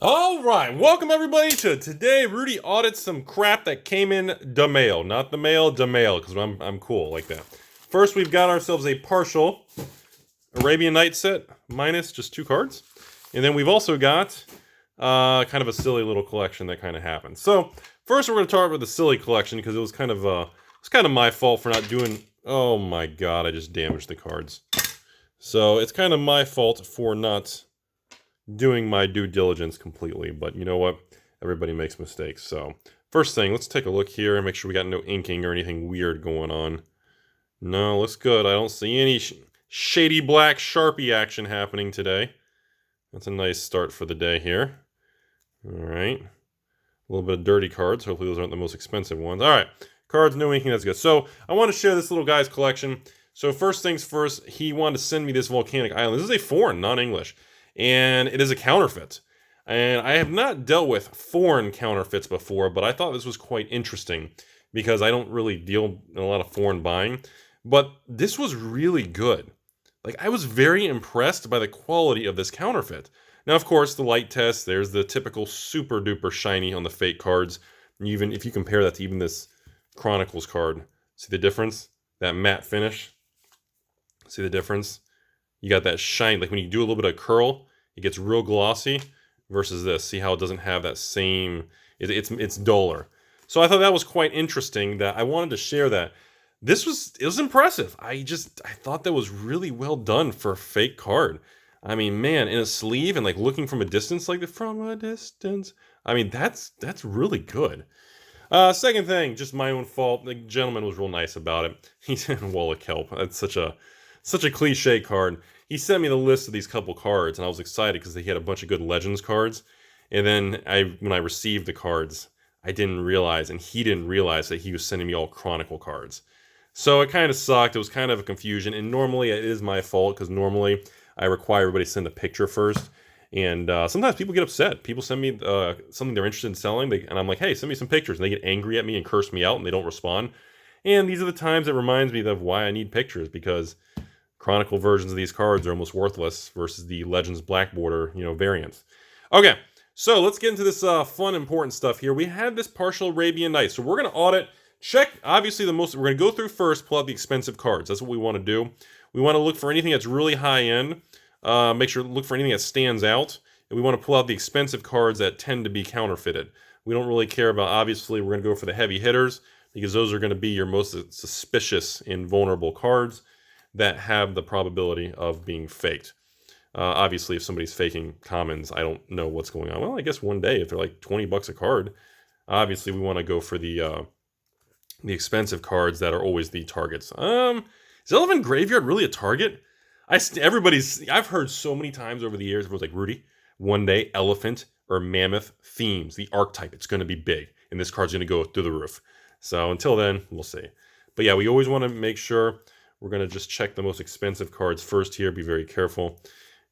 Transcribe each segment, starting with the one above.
All right, welcome everybody to today. Rudy audits some crap that came in the mail, not the mail, the mail, because I'm cool like that. First, we've got ourselves a partial Arabian Nights set minus just 2 cards, and then we've also got kind of a silly little collection that kind of happened. So first, we're going to talk about the silly collection because it was kind of my fault for not doing. Oh my god, I just damaged the cards. So it's kind of my fault for not doing my due diligence completely, but you know what? Everybody makes mistakes. So first thing, let's take a look here and make sure we got no inking or anything weird going on. No, looks good. I don't see any shady black Sharpie action happening today. That's a nice start for the day here. All right. A little bit of dirty cards. Hopefully those aren't the most expensive ones. All right. Cards, no inking. That's good. So I want to share this little guy's collection. So first things first, he wanted to send me this volcanic island. This is a foreign, non-English. And it is a counterfeit. And I have not dealt with foreign counterfeits before, but I thought this was quite interesting because I don't really deal in a lot of foreign buying. But this was really good. Like, I was very impressed by the quality of this counterfeit. Now, of course, the light test, there's the typical super duper shiny on the fake cards. And even if you compare that to even this Chronicles card, see the difference? That matte finish. See the difference? You got that shine, like when you do a little bit of curl, it gets real glossy versus this. See how it doesn't have that same, it's duller. So I thought that was quite interesting that I wanted to share that. It was impressive. I thought that was really well done for a fake card. I mean, man, in a sleeve and like looking from a distance, like from a distance. I mean, that's really good. Second thing, just my own fault. The gentleman was real nice about it. He said, "Wall of kelp." That's such a cliche card. He sent me the list of these couple cards, and I was excited because he had a bunch of good Legends cards. And then when I received the cards, I didn't realize, and he didn't realize that he was sending me all Chronicle cards. So it kind of sucked. It was kind of a confusion, and normally it is my fault because normally I require everybody to send a picture first. And sometimes people get upset. People send me something they're interested in selling, and I'm like, hey, send me some pictures. And they get angry at me and curse me out, and they don't respond. And these are the times it reminds me of why I need pictures, because Chronicle versions of these cards are almost worthless versus the Legends Black Border, variants. Okay, so let's get into this fun, important stuff here. We have this partial Arabian Nights. So we're going to audit, check, obviously we're going to go through first, pull out the expensive cards. That's what we want to do. We want to look for anything that's really high end. Look for anything that stands out. And we want to pull out the expensive cards that tend to be counterfeited. We don't really care about, obviously, we're going to go for the heavy hitters because those are going to be your most suspicious and vulnerable cards that have the probability of being faked. Obviously, if somebody's faking commons, I don't know what's going on. Well, I guess one day, if they're like $20 a card, obviously we want to go for the expensive cards that are always the targets. Is Elephant Graveyard really a target? I've heard so many times over the years, it was like, Rudy, one day elephant or mammoth themes, the archetype, it's going to be big, and this card's going to go through the roof. So until then, we'll see. But yeah, we always want to make sure. We're going to just check the most expensive cards first here. Be very careful.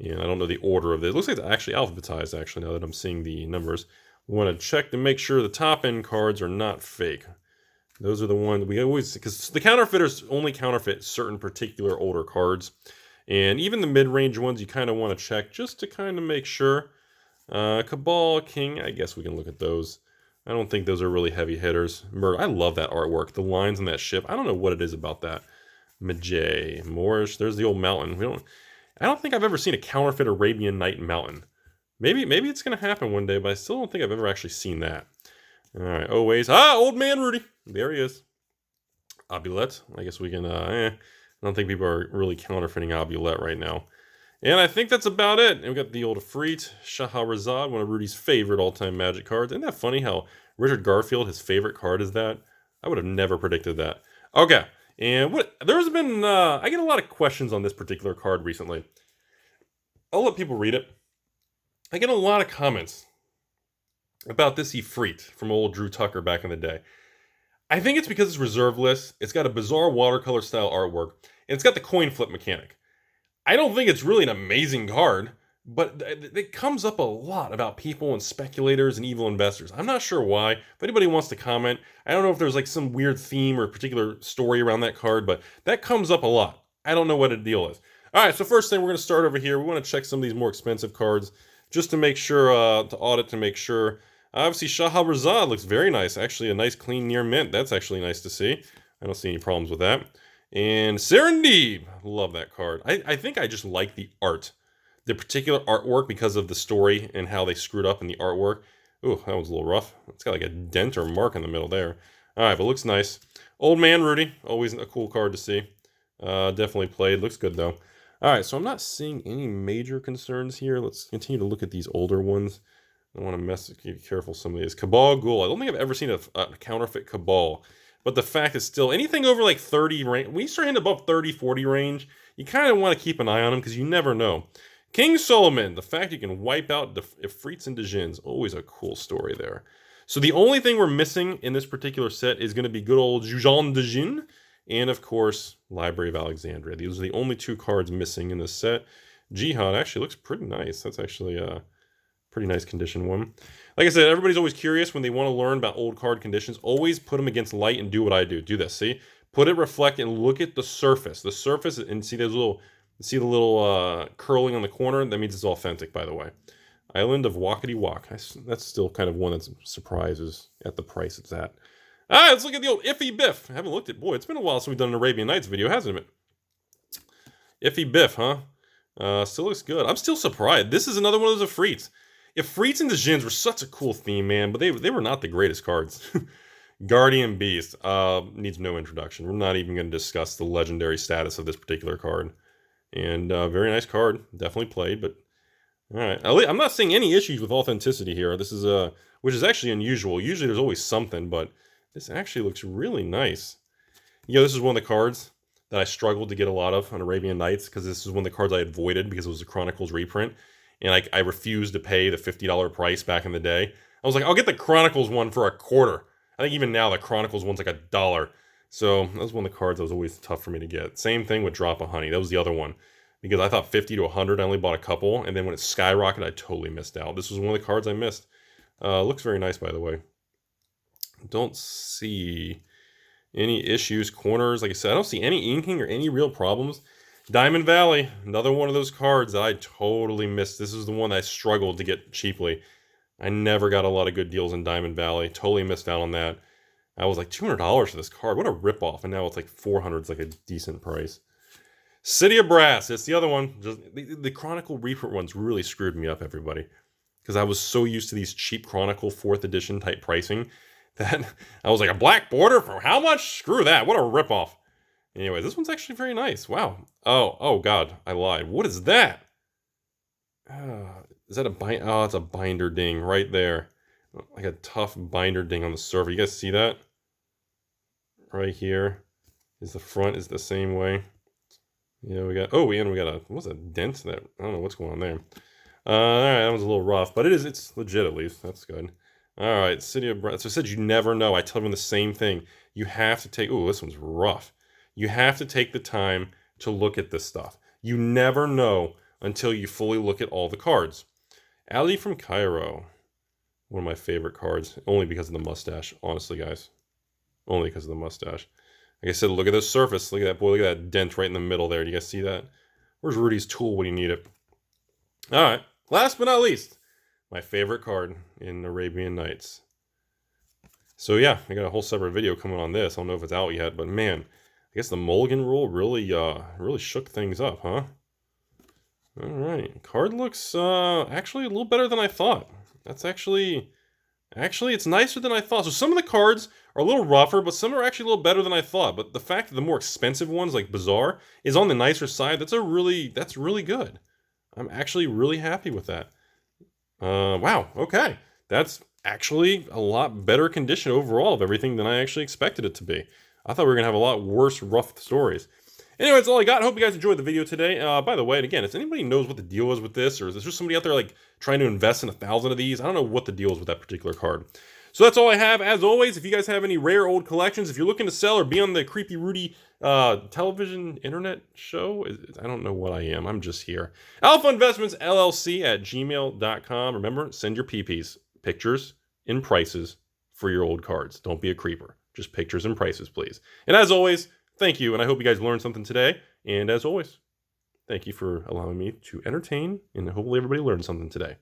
And I don't know the order of this. It looks like it's actually alphabetized, actually, now that I'm seeing the numbers. We want to check to make sure the top-end cards are not fake. Those are the ones we always... Because the counterfeiters only counterfeit certain particular older cards. And even the mid-range ones you kind of want to check just to kind of make sure. Cabal, King, I guess we can look at those. I don't think those are really heavy hitters. Murder, I love that artwork. The lines on that ship. I don't know what it is about that. Majay, Moorish, there's the old mountain. I don't think I've ever seen a counterfeit Arabian Night mountain. Maybe it's going to happen one day, but I still don't think I've ever actually seen that. All right, always. Old man Rudy. There he is. Amulet. I guess we can, I don't think people are really counterfeiting Amulet right now. And I think that's about it. And we got the old Ifrit, Shahrazad, one of Rudy's favorite all-time Magic cards. Isn't that funny how Richard Garfield, his favorite card is that? I would have never predicted that. Okay. And there's been, I get a lot of questions on this particular card recently. I'll let people read it. I get a lot of comments about this Ifrit from old Drew Tucker back in the day. I think it's because it's reserve list. It's got a bizarre watercolor style artwork, and it's got the coin flip mechanic. I don't think it's really an amazing card, but it comes up a lot about people and speculators and evil investors. I'm not sure why. If anybody wants to comment, I don't know if there's like some weird theme or particular story around that card, but that comes up a lot. I don't know what the deal is. All right, so first thing, we're going to start over here. We want to check some of these more expensive cards. just to make sure, to audit to make sure. Obviously, Shahrazad looks very nice. Actually, a nice clean near mint. That's actually nice to see. I don't see any problems with that. And Serendib, love that card. I think I just like the art. The particular artwork because of the story and how they screwed up in the artwork. Ooh, that was a little rough. It's got like a dent or mark in the middle there. All right, but looks nice. Old Man Rudy, always a cool card to see. Definitely played. Looks good, though. All right, so I'm not seeing any major concerns here. Let's continue to look at these older ones. I don't want to be careful some of these. Cabal Ghoul. I don't think I've ever seen a counterfeit Cabal. But the fact is still, anything over like 30 range, when you start hitting above 30, 40 range, you kind of want to keep an eye on them because you never know. King Solomon, the fact you can wipe out Ifrits and Djinns, always a cool story there. So the only thing we're missing in this particular set is going to be good old Jujan Djinn, and of course, Library of Alexandria. These are the only two cards missing in this set. Jihad actually looks pretty nice. That's actually a pretty nice condition one. Like I said, everybody's always curious when they want to learn about old card conditions. Always put them against light and do what I do. Do this, see? Put it, reflect, and look at the surface. The surface, and see those little... See the little curling on the corner? That means it's authentic, by the way. Island of Walkety Walk. That's still kind of one that surprises at the price it's at. All right, let's look at the old Iffy Biff. I haven't looked at... Boy, it's been a while since we've done an Arabian Nights video, hasn't it? Iffy Biff, huh? Still looks good. I'm still surprised. This is another one of those Ifrits. Ifrits and Djinns were such a cool theme, man, but they were not the greatest cards. Guardian Beast needs no introduction. We're not even going to discuss the legendary status of this particular card. And very nice card. Definitely played, but all right. I'm not seeing any issues with authenticity here. This is which is actually unusual. Usually there's always something, but this actually looks really nice. You know, this is one of the cards that I struggled to get a lot of on Arabian Nights because this is one of the cards I avoided because it was a Chronicles reprint. And I refused to pay the $50 price back in the day. I was like, I'll get the Chronicles one for $0.25. I think even now the Chronicles one's like $1. So that was one of the cards that was always tough for me to get. Same thing with Drop of Honey. That was the other one. Because I thought 50 to 100, I only bought a couple. And then when it skyrocketed, I totally missed out. This was one of the cards I missed. Looks very nice, by the way. Don't see any issues. Corners, like I said, I don't see any inking or any real problems. Diamond Valley, another one of those cards that I totally missed. This is the one that I struggled to get cheaply. I never got a lot of good deals in Diamond Valley. Totally missed out on that. I was like $200 for this card. What a ripoff. And now it's like $400. It's like a decent price. City of Brass. It's the other one. Just, the Chronicle reprint ones really screwed me up, everybody. Because I was so used to these cheap Chronicle 4th edition type pricing that I was like, a black border for how much? Screw that. What a ripoff. Anyway, this one's actually very nice. Wow. Oh God. I lied. What is that? Is that a bind? Oh, it's a binder ding right there. Like a tough binder ding on the surface. You guys see that? Right here. Is the front is the same way. Yeah, we got... Oh, and we got a... What's a dent? That I don't know what's going on there. Alright, that was a little rough. But it's legit at least. That's good. Alright, City of Brass. So I said you never know. I tell everyone the same thing. You have to take... Oh, this one's rough. You have to take the time to look at this stuff. You never know until you fully look at all the cards. Ali from Cairo. One of my favorite cards, only because of the mustache, honestly, guys. Only because of the mustache. Like I said, look at the surface. Look at that, boy. Look at that dent right in the middle there. Do you guys see that? Where's Rudy's tool when you need it? All right. Last but not least, my favorite card in Arabian Nights. So yeah, I got a whole separate video coming on this. I don't know if it's out yet, but man, I guess the Mulligan rule really shook things up, huh? All right. Card looks actually a little better than I thought. That's actually, it's nicer than I thought. So some of the cards are a little rougher, but some are actually a little better than I thought. But the fact that the more expensive ones, like Bazaar, is on the nicer side, that's really good. I'm actually really happy with that. Wow, okay. That's actually a lot better condition overall of everything than I actually expected it to be. I thought we were going to have a lot worse rough stories. Anyway, that's all I got. I hope you guys enjoyed the video today. By the way, and again, if anybody knows what the deal is with this, or is there somebody out there like trying to invest in 1,000 of these? I don't know what the deal is with that particular card. So that's all I have. As always, if you guys have any rare old collections, if you're looking to sell or be on the Creepy Rudy television internet show, I don't know what I am. I'm just here. AlphainvestmentsLLC at gmail.com. Remember, send your PPs, pictures and prices for your old cards. Don't be a creeper. Just pictures and prices, please. And as always, thank you, and I hope you guys learned something today. And as always, thank you for allowing me to entertain, and hopefully everybody learned something today.